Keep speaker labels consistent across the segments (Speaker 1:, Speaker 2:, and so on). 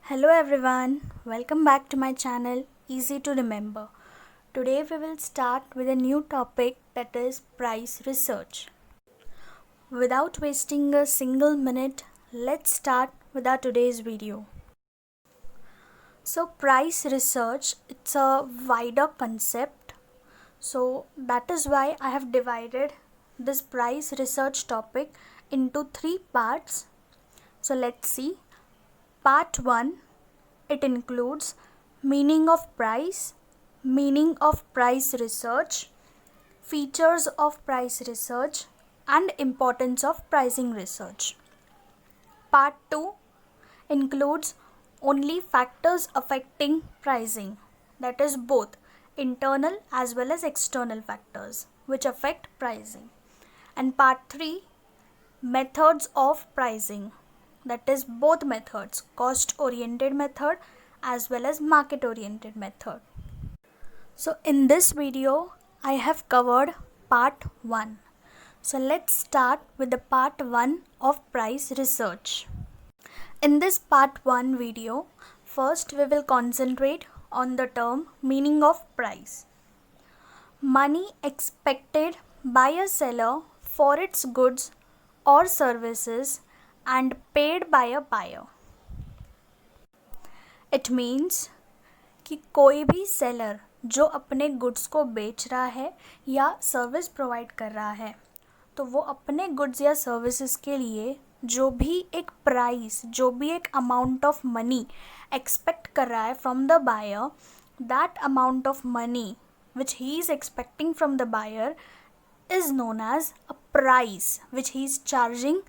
Speaker 1: Hello everyone, welcome back to my channel Easy to Remember. Today we will start with a new topic, that is price research. Without wasting a single minute, let's start with our today's video. So price research, it's a wider concept. So that is why I have divided this price research topic into three parts. So let's see. Part 1, it includes meaning of price research, features of price research, and importance of pricing research. Part 2 includes only factors affecting pricing, that is both internal as well as external factors which affect pricing. And part 3, methods of pricing, that is both methods, cost oriented method as well as market oriented method. So in this video I have covered part 1. So let's start with the part 1 of price research. In this part 1 video, first we will concentrate on the term meaning of price. Money expected by a seller for its goods or services and paid by a buyer. It means कि कोई भी seller जो अपने goods को बेच रहा है या सर्विस प्रोवाइड कर रहा है, तो वो अपने गुड्स या सर्विसेज के लिए जो भी एक प्राइस, जो भी एक अमाउंट ऑफ मनी एक्सपेक्ट कर रहा है from the buyer, that amount of money which he is expecting from the buyer is known as a price which he is charging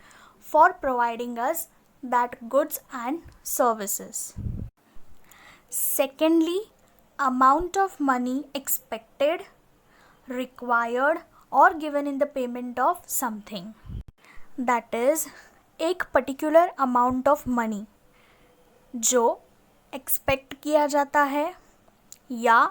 Speaker 1: for providing us that goods and services. Secondly, amount of money expected, required or given in the payment of something. That is, एक particular amount of money जो expect किया जाता है या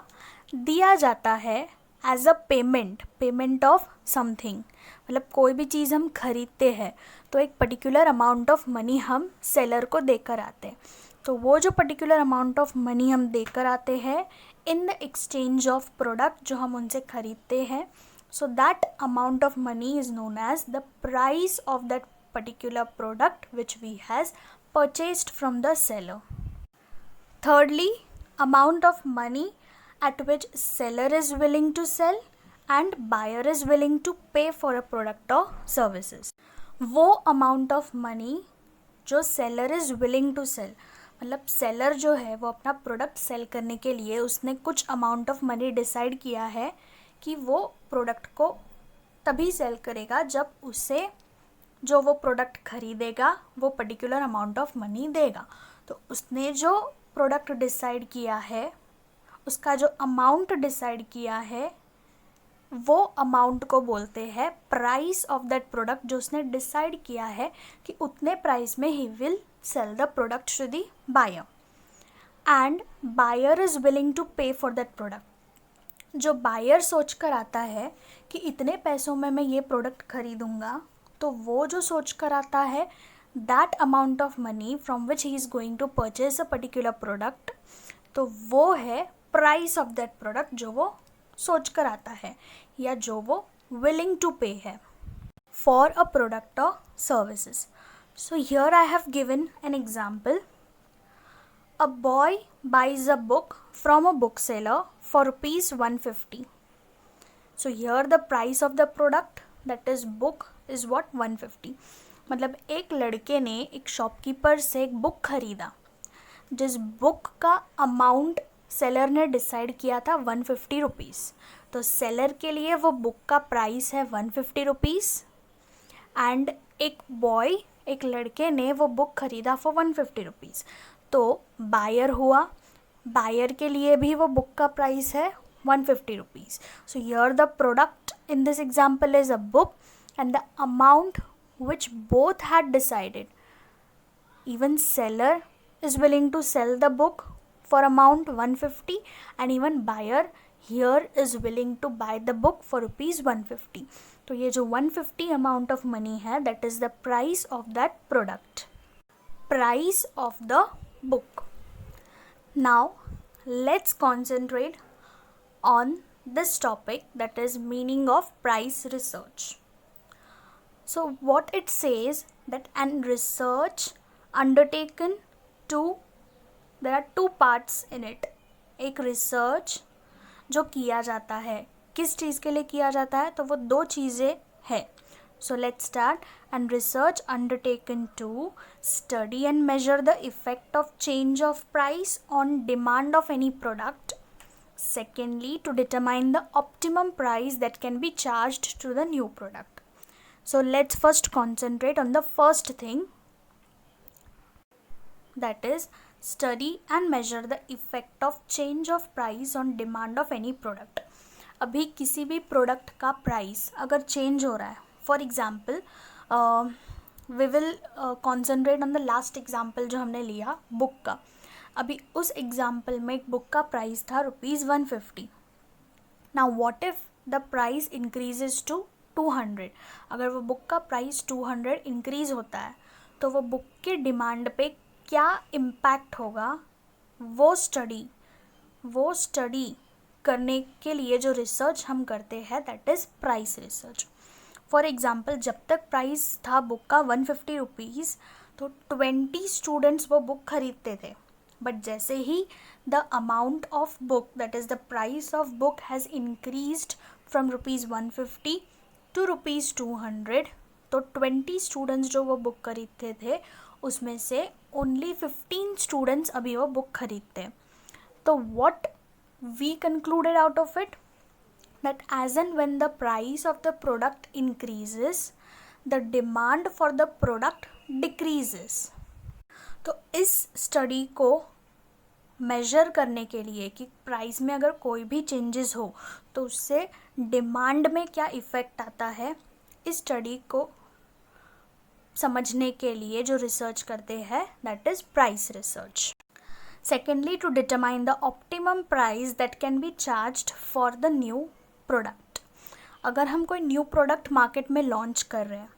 Speaker 1: दिया जाता है as a payment of something. मतलब कोई भी चीज़ हम खरीदते हैं तो एक पर्टिकुलर अमाउंट ऑफ मनी हम सेलर को देकर आते हैं. तो वो जो पर्टिकुलर अमाउंट ऑफ मनी हम देकर आते हैं in the exchange of product जो हम उनसे खरीदते हैं, so that amount of money is known as the price of that particular product which we has purchased from the seller. Thirdly, amount of money at which seller is willing to sell and buyer is willing to pay for a product or services. वो amount of money जो seller is willing to sell, मतलब seller जो है वो अपना product sell करने के लिए उसने कुछ amount of money decide किया है कि वो product को तभी sell करेगा जब उसे जो वो product खरीदेगा वो particular amount of money देगा. तो उसने जो प्रोडक्ट डिसाइड किया है, उसका जो अमाउंट डिसाइड किया है, वो अमाउंट को बोलते हैं प्राइस ऑफ दैट प्रोडक्ट जो उसने डिसाइड किया है कि उतने प्राइस में ही will sell the product to the buyer. And buyer is willing to pay for that product. जो बायर सोच कर आता है कि इतने पैसों में मैं ये प्रोडक्ट खरीदूँगा, तो वो जो सोच कर आता है that amount of money from which he is going to purchase a particular product, तो वो है price of that product जो वो सोच कर आता है या जो वो willing to pay है for a product or services. So here I have given an example. A boy buys a book from a bookseller for rupees 150. So here the price of the product, that is book, is what? 150. मतलब एक लड़के ने एक shopkeeper से एक book खरीदा जिस book का अमाउंट सेलर ने डिसाइड किया था 150 रुपीज़. तो सेलर के लिए वो बुक का प्राइस है 150 रुपीज़ एंड एक बॉय, एक लड़के ने वो बुक खरीदा फॉर 150 रुपीज़. तो बायर हुआ, बायर के लिए भी वो बुक का प्राइस है 150 rupees. So here the product in this example is a book and the amount which both had decided. Even seller is willing to sell the book for amount 150 and even buyer here is willing to buy the book for rupees 150. तो ये जो 150 amount of money है, that is the price of that product. Price of the book. Now let's concentrate on this topic, that is meaning of price research. So what it says, that an research undertaken to, there are two parts in it. एक research जो किया जाता है, किस चीज़ के लिए किया जाता है, तो वो दो चीज़ें हैं. So let's start. And research undertaken to study and measure the effect of change of price on demand of any product. Secondly, to determine the optimum price that can be charged to the new product. So let's first concentrate on the first thing, that is study and measure the effect of change of price on demand of any product. अभी किसी भी product का price अगर change हो रहा है, for example we will concentrate on the last example जो हमने लिया बुक का. अभी उस एग्जाम्पल में एक बुक का प्राइस था ₹150. Now what if the price increases to 200. अगर वो बुक का प्राइस 200 इंक्रीज होता है तो वो बुक के डिमांड पे क्या इम्पैक्ट होगा, वो स्टडी करने के लिए जो रिसर्च हम करते हैं, that is price research. For example, जब तक प्राइस था बुक का 150 रुपीज़ तो 20 स्टूडेंट्स वो बुक खरीदते थे. बट जैसे ही the amount of book, that is the price of book has increased from ₹150 to ₹200, तो 20 स्टूडेंट्स जो वो बुक खरीदते थे उसमें से ओनली 15 स्टूडेंट्स अभी वो बुक खरीदते हैं. तो what we concluded out of it, that as and when the price of the product increases, the demand for the product decreases. तो इस स्टडी को मेजर करने के लिए कि प्राइस में अगर कोई भी चेंजेस हो तो उससे डिमांड में क्या इफ़ेक्ट आता है, इस स्टडी को समझने के लिए जो रिसर्च करते हैं, that is price research. Secondly, to determine the optimum price that can be charged for the new product. अगर हम कोई न्यू प्रोडक्ट मार्केट में लॉन्च कर रहे हैं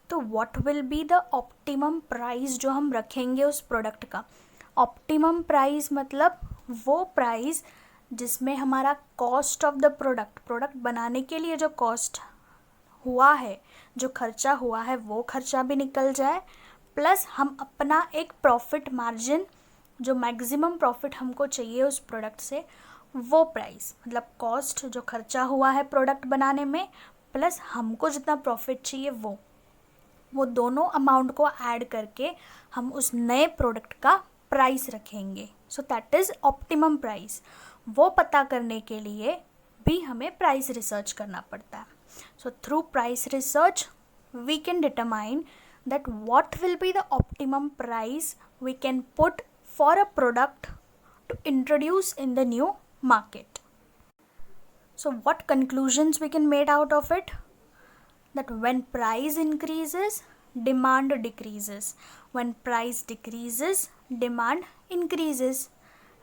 Speaker 1: तो what will be the optimum price जो हम रखेंगे उस प्रोडक्ट का. ऑप्टिमम प्राइस मतलब वो प्राइस जिसमें हमारा कॉस्ट ऑफ द प्रोडक्ट बनाने के लिए जो कॉस्ट हुआ है, जो खर्चा हुआ है, वो खर्चा भी निकल जाए, प्लस हम अपना एक प्रॉफिट मार्जिन, जो मैक्सिमम प्रॉफिट हमको चाहिए उस प्रोडक्ट से, वो प्राइस मतलब कॉस्ट जो खर्चा हुआ है प्रोडक्ट बनाने में प्लस हमको जितना प्रॉफिट चाहिए वो दोनों अमाउंट को ऐड करके हम उस नए प्रोडक्ट का प्राइस रखेंगे. सो दैट इज़ ऑप्टिमम प्राइस. वो पता करने के लिए भी हमें प्राइस रिसर्च करना पड़ता है. So through price research we can determine that what will be the optimum price we can put for a product to introduce in the new market. So what conclusions we can make out of it? That when price increases, demand decreases. When price decreases, demand increases.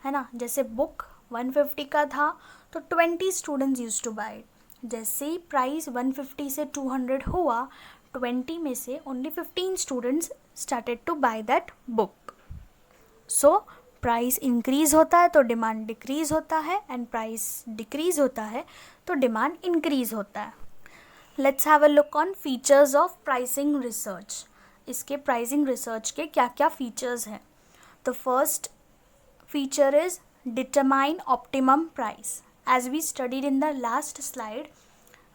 Speaker 1: है ना. जैसे book 150 का था तो 20 students use to buy it. जैसे ही price 150 से 200 हुआ, 20 में से only 15 students started to buy that book. So price increase होता है तो डिमांड डिक्रीज़ होता है, एंड प्राइस डिक्रीज़ होता है तो डिमांड इंक्रीज़ होता है. Let's have a look on features of pricing research. इसके प्राइसिंग रिसर्च के क्या क्या फीचर्स हैं. The first feature is determine optimum price. As we studied in the last slide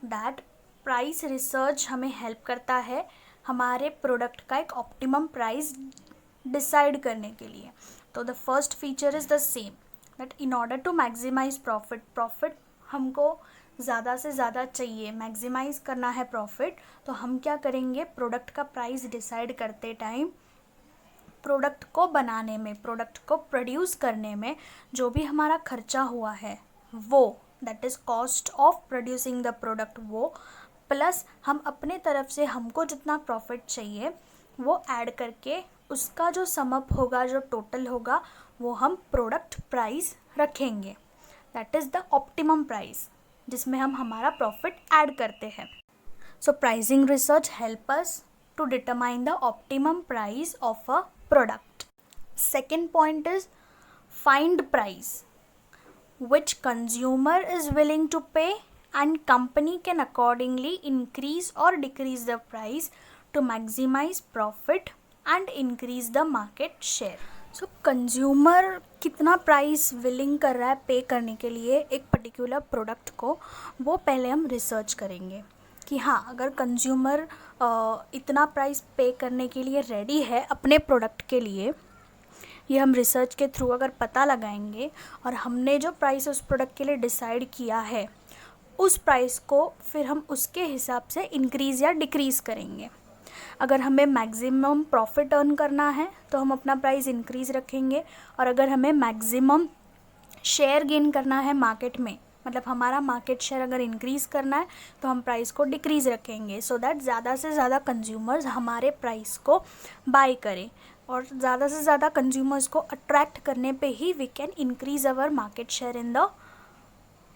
Speaker 1: that price research हमें help करता है हमारे प्रोडक्ट का एक ऑप्टिमम प्राइस डिसाइड करने के लिए. तो the first feature is the same, that in order to maximise profit हमको ज़्यादा से ज़्यादा चाहिए, मैक्सिमाइज़ करना है प्रॉफिट, तो हम क्या करेंगे, प्रोडक्ट का प्राइस डिसाइड करते टाइम प्रोडक्ट को बनाने में, प्रोडक्ट को प्रोड्यूस करने में जो भी हमारा खर्चा हुआ है वो, that is cost of producing the product, वो प्लस हम अपने तरफ से हमको जितना प्रॉफिट चाहिए वो ऐड करके उसका जो समअप होगा, जो टोटल होगा, वो हम प्रोडक्ट प्राइस रखेंगे. That is the optimum price जिसमें हम हमारा प्रॉफिट ऐड करते हैं. So pricing research help us to determine the optimum price of a product. Second point is find price which consumer is willing to pay, and company can accordingly increase or decrease the price to maximize profit and increase the market share. So consumer कितना price willing कर रहा है पे करने के लिए एक particular product को, वो पहले हम रिसर्च करेंगे कि हाँ, अगर कंज्यूमर इतना प्राइस पे करने के लिए रेडी है अपने प्रोडक्ट के लिए, ये हम रिसर्च के थ्रू अगर पता लगाएंगे और हमने जो प्राइस उस प्रोडक्ट के लिए डिसाइड किया है उस प्राइस को फिर हम उसके हिसाब से इंक्रीज़ या डिक्रीज़ करेंगे. अगर हमें मैक्सिमम प्रॉफिट अर्न करना है तो हम अपना प्राइस इंक्रीज़ रखेंगे, और अगर हमें मैक्सिमम शेयर गेन करना है मार्केट में, मतलब हमारा मार्केट शेयर अगर इंक्रीज़ करना है तो हम प्राइस को डिक्रीज़ रखेंगे, सो दैट ज़्यादा से ज़्यादा कंज्यूमर्स हमारे प्राइस को बाय करें. और ज़्यादा से ज़्यादा कंज्यूमर्स को अट्रैक्ट करने पे ही we can increase our market share in the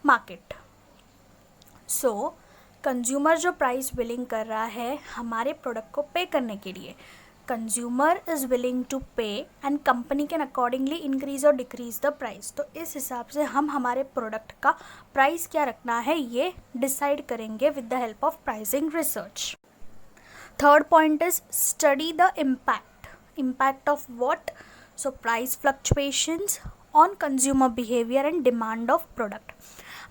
Speaker 1: market. So consumer जो प्राइस विलिंग कर रहा है हमारे प्रोडक्ट को पे करने के लिए, कंज्यूमर इज़ विलिंग टू पे and company can accordingly increase और डिक्रीज़ द प्राइस. तो इस हिसाब से हम हमारे प्रोडक्ट का प्राइस क्या रखना है ये डिसाइड करेंगे with the help of pricing research. Third point is study the impact of what? So price fluctuations on consumer behavior and demand of product.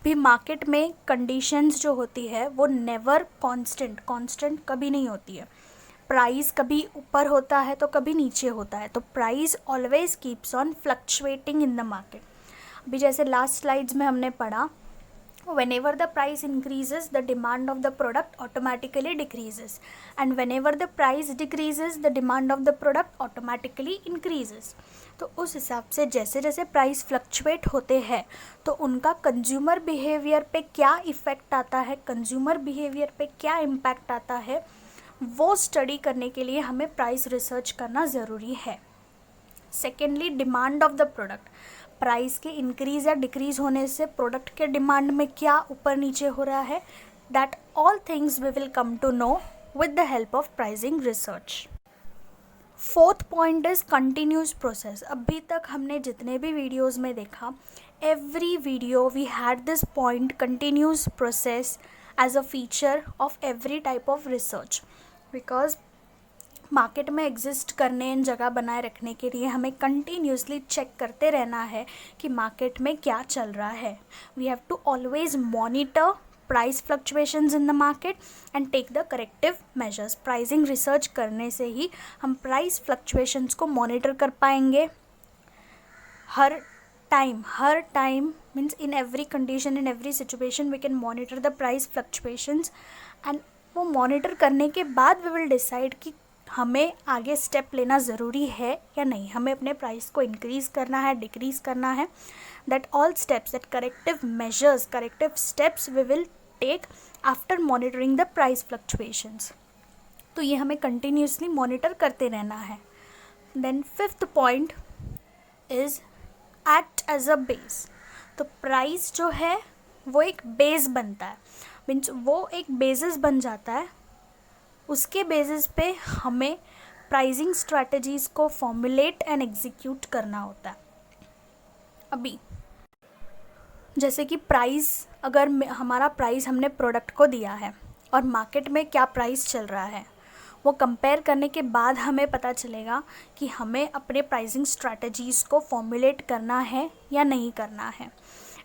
Speaker 1: भी मार्केट में कंडीशंस जो होती है वो नेवर कांस्टेंट कभी नहीं होती है. प्राइस कभी ऊपर होता है तो कभी नीचे होता है, तो price always keeps on fluctuating in the market. अभी जैसे लास्ट स्लाइड्स में हमने पढ़ा, whenever the price increases the demand of the product automatically decreases, and whenever the price decreases the demand of the product automatically increases. तो उस हिसाब से जैसे जैसे प्राइस फ्लक्चुएट होते हैं तो उनका कंज्यूमर बिहेवियर पे क्या इफ़ेक्ट आता है, कंज्यूमर बिहेवियर पे क्या इम्पैक्ट आता है, वो स्टडी करने के लिए हमें प्राइस रिसर्च करना ज़रूरी है. Secondly, demand of the product. Price के इंक्रीज़ या डिक्रीज़ होने से प्रोडक्ट के डिमांड में क्या ऊपर नीचे हो रहा है, that all things we will come to know with the help of pricing research. Fourth point is continuous process. अभी तक हमने जितने भी वीडियोज़ में देखा, every video we had this point continuous process as a feature of every type of research, because market में exist करने इन जगह बनाए रखने के लिए हमें कंटिन्यूसली चेक करते रहना है कि मार्केट में क्या चल रहा है. We have to always monitor price fluctuations in the market and take the corrective measures. Pricing research करने से ही हम प्राइस फ्लक्चुएशंस को मॉनिटर कर पाएंगे. हर time means in every condition, in every situation we can monitor the price fluctuations, and वो monitor करने के बाद वी विल डिसाइड कि हमें आगे स्टेप लेना ज़रूरी है या नहीं, हमें अपने प्राइस को इंक्रीज़ करना है, डिक्रीज़ करना है. That all steps, that corrective steps we will take after monitoring the price fluctuations. तो ये हमें कंटिन्यूसली मॉनिटर करते रहना है. Then fifth point is act as a base. तो प्राइस जो है वो एक बेस बनता है, मीन्स वो एक बेसिस बन जाता है. उसके बेसिस पे हमें प्राइसिंग स्ट्रैटेजीज़ को फॉर्मुलेट एंड एग्जीक्यूट करना होता है. अभी जैसे कि प्राइस, अगर हमारा प्राइस हमने प्रोडक्ट को दिया है और मार्केट में क्या प्राइस चल रहा है, वो कंपेयर करने के बाद हमें पता चलेगा कि हमें अपने प्राइसिंग स्ट्रैटेजीज़ को फॉर्मुलेट करना है या नहीं करना है.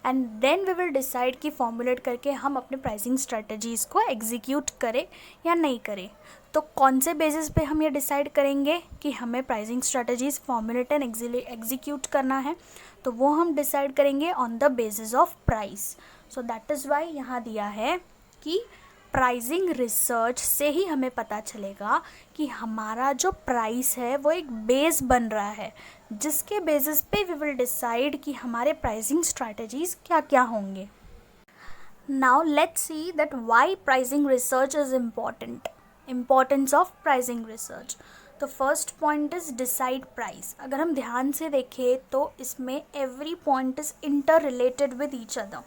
Speaker 1: And then we will decide कि फॉर्मुलेट करके हम अपने प्राइसिंग स्ट्रैटेजीज़ को एग्जीक्यूट करें या नहीं करें. तो कौन से बेसिस पे हम ये डिसाइड करेंगे कि हमें pricing strategies formulate and execute करना है, तो वो हम डिसाइड करेंगे on the basis of price. So that is why यहाँ दिया है कि प्राइसिंग रिसर्च से ही हमें पता चलेगा कि हमारा जो प्राइस है वो एक बेस बन रहा है, जिसके बेसिस पे वी विल डिसाइड कि हमारे प्राइसिंग स्ट्रैटेजीज़ क्या क्या होंगे. Now let's see that why pricing research is important. Importance of pricing research. तो first point is decide price. अगर हम ध्यान से देखें तो इसमें every point is inter related with each other.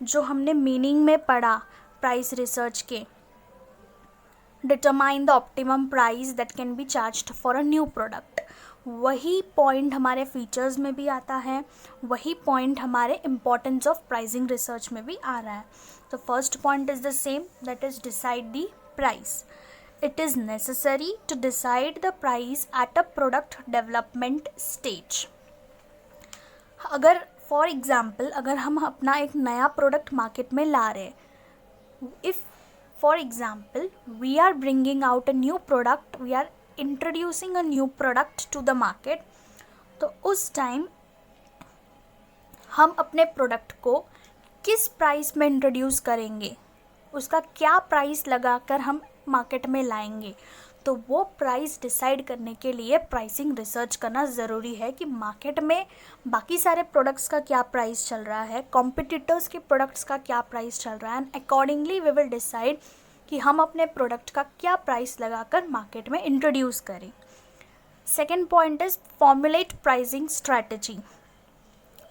Speaker 1: जो हमने मीनिंग में पढ़ा प्राइस रिसर्च के, determine the optimum price that can be charged for a new product. वही पॉइंट हमारे फीचर्स में भी आता है, वही पॉइंट हमारे इम्पोर्टेंस ऑफ प्राइसिंग रिसर्च में भी आ रहा है. तो first point is the same, that is decide the price. It is necessary to decide the price at a product development stage. अगर फॉर एग्ज़ाम्पल अगर हम अपना एक नया प्रोडक्ट मार्केट में ला रहे हैं, if for example we are bringing out a new product, we are introducing a new product to the market, तो उस टाइम हम अपने प्रोडक्ट को किस प्राइस में इंट्रोड्यूस करेंगे, उसका क्या प्राइस लगाकर हम मार्केट में लाएंगे. तो वो प्राइस डिसाइड करने के लिए प्राइसिंग रिसर्च करना ज़रूरी है कि मार्केट में बाकी सारे प्रोडक्ट्स का क्या प्राइस चल रहा है, कॉम्पिटिटर्स के प्रोडक्ट्स का क्या प्राइस चल रहा है, and accordingly we will decide कि हम अपने प्रोडक्ट का क्या प्राइस लगाकर मार्केट में इंट्रोड्यूस करें. Second point is formulate pricing strategy.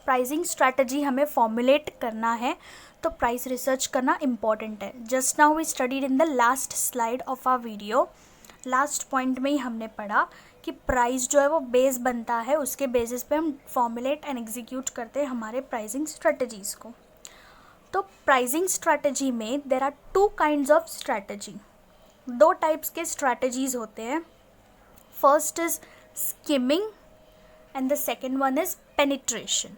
Speaker 1: Pricing strategy हमें फॉर्मुलेट करना है, तो प्राइस रिसर्च करना इम्पॉर्टेंट है. Just now we studied in the last slide of our video. Last point में ही हमने पढ़ा कि प्राइस जो है वो बेस बनता है, उसके बेसिस पे हम फॉर्मुलेट एंड एग्जीक्यूट करते हैं हमारे प्राइसिंग स्ट्रैटेजीज़ को. तो प्राइसिंग स्ट्रैटेजी में there are two kinds of strategy. दो टाइप्स के स्ट्रैटेजीज़ होते हैं. First is skimming and the second one is penetration.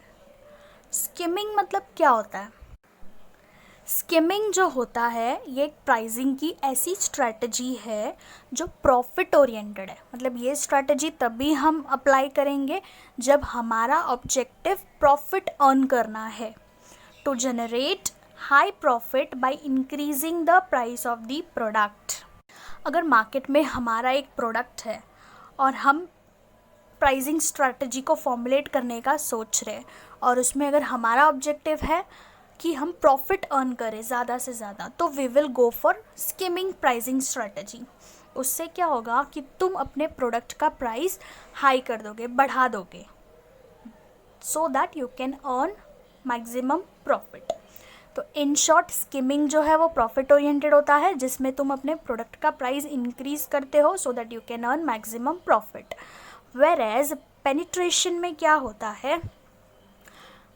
Speaker 1: Skimming मतलब क्या होता है? स्किमिंग जो होता है ये एक प्राइसिंग की ऐसी स्ट्रैटेजी है जो प्रॉफिट ओरिएंटेड है. मतलब ये स्ट्रैटेजी तभी हम अप्लाई करेंगे जब हमारा ऑब्जेक्टिव प्रॉफिट अर्न करना है. To generate high profit by increasing the price of the product. अगर मार्केट में हमारा एक प्रोडक्ट है और हम प्राइसिंग स्ट्रैटेजी को फॉर्मुलेट करने का सोच रहे हैं और उसमें अगर हमारा ऑब्जेक्टिव है कि हम प्रॉफिट अर्न करें ज़्यादा से ज़्यादा, तो we will go for skimming pricing strategy. उससे क्या होगा कि तुम अपने प्रोडक्ट का प्राइस हाई कर दोगे, बढ़ा दोगे, सो that you can earn maximum profit. तो इन शॉर्ट स्किमिंग जो है वो प्रॉफिट ओरिएंटेड होता है, जिसमें तुम अपने प्रोडक्ट का प्राइस इंक्रीज करते हो so that you can earn maximum profit. Where penetration में क्या होता है?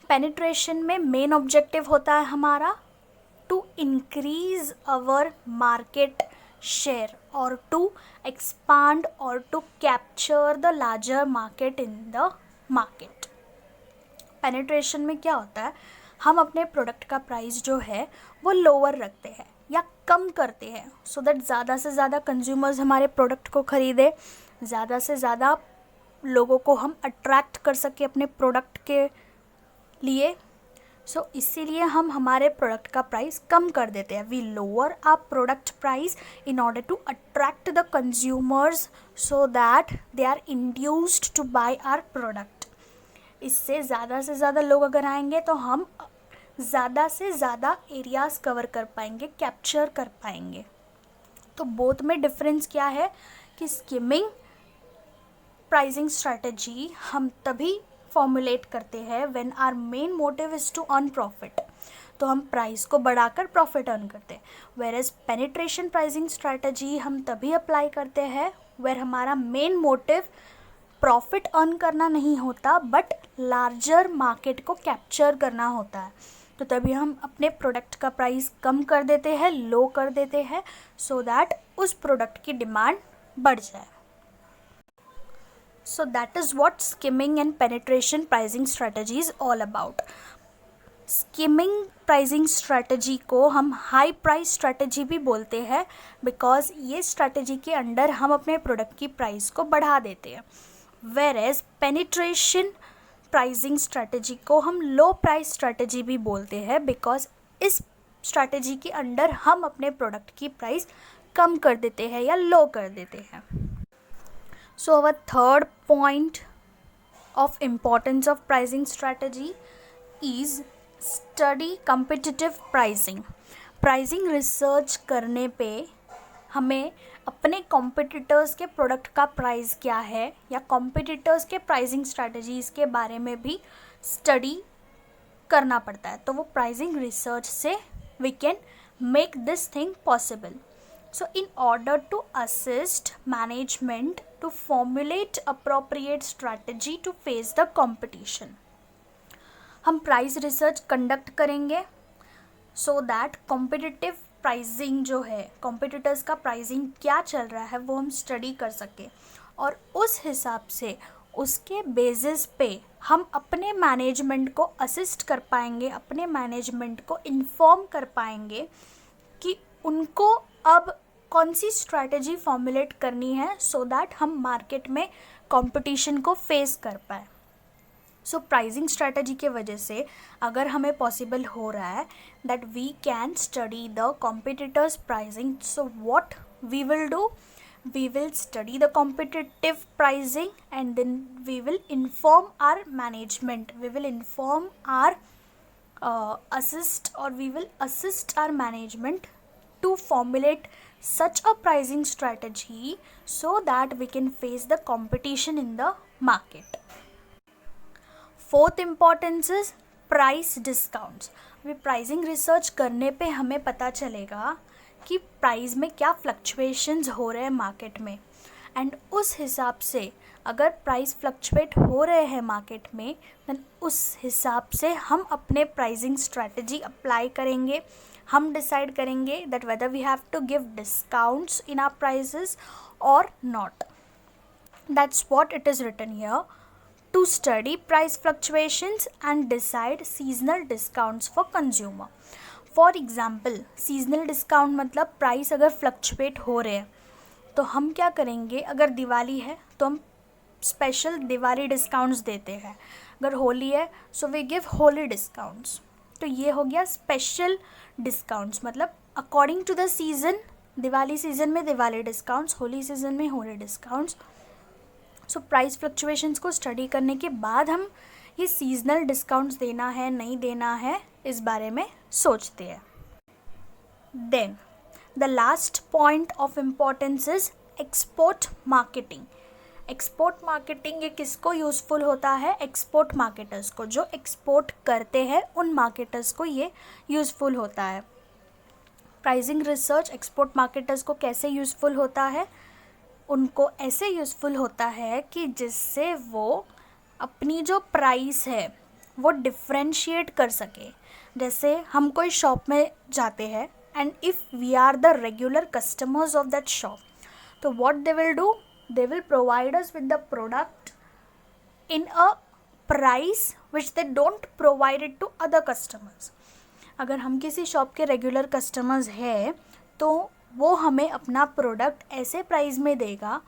Speaker 1: पेनिट्रेशन में मेन ऑब्जेक्टिव होता है हमारा to increase our market share और टू एक्सपांड और to capture the larger market in the market. Penetration में क्या होता है? हम अपने प्रोडक्ट का प्राइस जो है वो लोअर रखते हैं या कम करते हैं सो दैट ज़्यादा से ज़्यादा कंज्यूमर्स हमारे प्रोडक्ट को ख़रीदें, ज़्यादा से ज़्यादा लोगों को हम अट्रैक्ट कर सके अपने प्रोडक्ट के लिए. सो इसीलिए हम हमारे प्रोडक्ट का प्राइस कम कर देते हैं. We lower our product price in order to attract the consumers so that they are induced to buy our product. इससे ज़्यादा से ज़्यादा लोग अगर आएंगे तो हम ज़्यादा से ज़्यादा एरियाज़ कवर कर पाएंगे, कैप्चर कर पाएंगे. तो बोथ में डिफरेंस क्या है कि स्किमिंग प्राइसिंग स्ट्रैटेजी हम तभी फॉर्मुलेट करते हैं when our main motive is to earn profit. तो हम प्राइस को बढ़ाकर प्रॉफिट अर्न करते हैं. Whereas penetration pricing strategy हम तभी अप्लाई करते हैं वेयर हमारा मेन मोटिव प्रॉफिट अर्न करना नहीं होता बट लार्जर मार्केट को कैप्चर करना होता है. तो तभी हम अपने प्रोडक्ट का प्राइस कम कर देते हैं, लो कर देते हैं सो दैट उस प्रोडक्ट की डिमांड बढ़ जाए. So that is what skimming and penetration pricing strategy is all about. Skimming pricing strategy को हम high price strategy भी बोलते हैं because ये strategy के अंडर हम अपने प्रोडक्ट की प्राइस को बढ़ा देते हैं. Whereas penetration pricing strategy को हम low price strategy भी बोलते हैं because इस strategy के अंडर हम अपने प्रोडक्ट की प्राइस कम कर देते हैं या लो कर देते हैं. So our third point of importance of pricing strategy is study competitive pricing. Pricing research करने पे हमें अपने competitors के प्रोडक्ट का प्राइस क्या है या competitors के pricing strategies के बारे में भी study करना पड़ता है. तो वो pricing research से we can make this thing possible. So in order to assist management to formulate appropriate strategy to face the competition. हम प्राइस रिसर्च कंडक्ट करेंगे सो दैट कॉम्पिटिटिव प्राइसिंग जो है, कॉम्पिटिटर्स का प्राइसिंग क्या चल रहा है वो हम स्टडी कर सकें और उस हिसाब से उसके बेसिस पे हम अपने मैनेजमेंट को असिस्ट कर पाएंगे, अपने मैनेजमेंट को इन्फॉर्म कर पाएंगे कि उनको अब कौन सी स्ट्रैटेजी फॉर्मुलेट करनी है सो दैट हम मार्केट में कंपटीशन को फेस कर पाए. सो प्राइसिंग स्ट्रैटेजी के वजह से अगर हमें पॉसिबल हो रहा है that we can study the competitors pricing, so what we will do, we will study the competitive pricing and then we will inform our management, we will inform our we will assist our management to formulate such a pricing strategy so that we can face the competition in the market. Fourth importance is price discounts. अभी pricing research करने पे हमें पता चलेगा कि price में क्या fluctuations हो रहे हैं मार्केट में, एंड उस हिसाब से अगर प्राइस फ्लक्चुएट हो रहे हैं मार्केट में देन उस हिसाब से हम अपने प्राइसिंग स्ट्रैटेजी अप्लाई करेंगे. हम डिसाइड करेंगे that whether we have to give discounts in our prices or not. That's what it is written here, to study price fluctuations and decide seasonal discounts for consumer. For example, seasonal discount मतलब price अगर fluctuate हो रहे हैं तो हम क्या करेंगे, अगर दिवाली है तो हम स्पेशल दिवाली डिस्काउंट्स देते हैं, अगर होली है so we give Holi discounts. तो ये हो गया स्पेशल डिस्काउंट्स, मतलब according to the season, Diwali season में दिवाली डिस्काउंट्स, होली सीज़न में Holi discounts. So price fluctuations को स्टडी करने के बाद हम ये सीजनल डिस्काउंट्स देना है नहीं देना है इस बारे में सोचते हैं. Then the last point of importance is export marketing. Export marketing ये किसको यूज़फुल होता है, एक्सपोर्ट मार्केटर्स को, जो एक्सपोर्ट करते हैं उन मार्केटर्स को ये यूज़फुल होता है. प्राइसिंग रिसर्च एक्सपोर्ट मार्केटर्स को कैसे यूज़फुल होता है, उनको ऐसे यूज़फुल होता है कि जिससे वो अपनी जो प्राइस है वो डिफ्रेंशिएट कर सके. जैसे हम कोई शॉप में जाते हैं and if we are the regular customers of that shop, तो what they will do, they will provide us with the product in a price which they don't provide it to other customers. अगर हम किसी shop के regular customers हैं तो वो हमें अपना प्रोडक्ट ऐसे प्राइस में देगा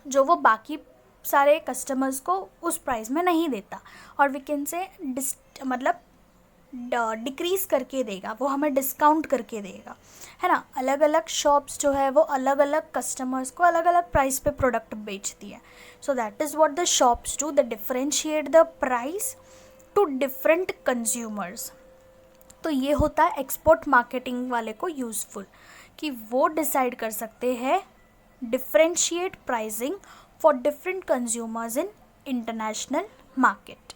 Speaker 1: जो वो बाकी सारे कस्टमर्स को उस प्राइस में नहीं देता, और वी कैन से मतलब डिक्रीज़ करके देगा, वो हमें डिस्काउंट करके देगा, है ना. अलग अलग शॉप्स जो है वो अलग अलग कस्टमर्स को अलग अलग प्राइस पे प्रोडक्ट बेचती है. So that is what the shops do, they differentiate the price to different consumers. तो ये होता है एक्सपोर्ट मार्केटिंग वाले को यूज़फुल कि वो डिसाइड कर सकते हैं differentiate pricing for different consumers in international market.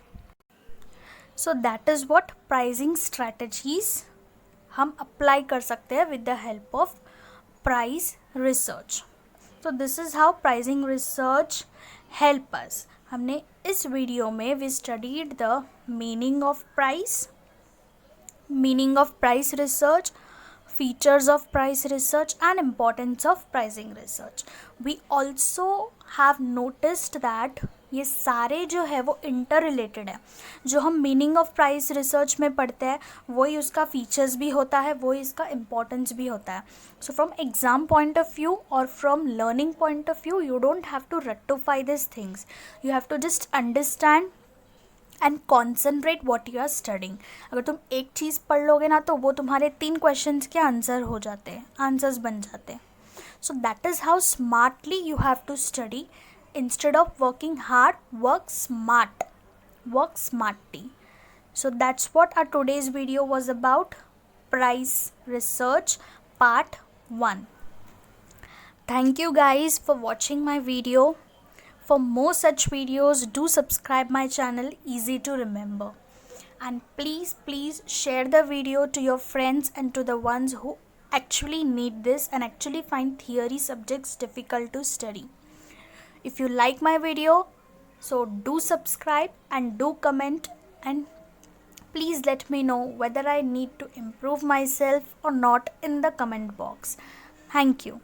Speaker 1: So that is what pricing strategies हम अप्लाई कर सकते हैं with the help of price research. तो this is how pricing research help us. हमने इस वीडियो में we studied the meaning of price, meaning of price research, features of price research and importance of pricing research. We also have noticed that ये सारे जो है वो inter related है. जो हम मीनिंग ऑफ प्राइस रिसर्च में पढ़ते हैं वही उसका फीचर्स भी होता है, वही इसका इम्पोर्टेंस भी होता है. So from exam point of view और from learning point of view you don't have to rectify this things, you have to just understand and concentrate what you are studying. अगर तुम एक चीज़ पढ़ लोगे ना तो वो तुम्हारे 3 क्वेश्चंस के आंसर हो जाते हैं, आंसर्स बन जाते हैं. So that is how smartly you have to study. Instead of working hard, work smart, work smartly. So that's what our today's video was about, price research part 1. Thank you guys for watching my video. For more such videos, do subscribe my channel, easy to remember. And please share the video to your friends and to the ones who actually need this and actually find theory subjects difficult to study. If you like my video, so do subscribe and do comment, and please let me know whether I need to improve myself or not in the comment box. Thank you.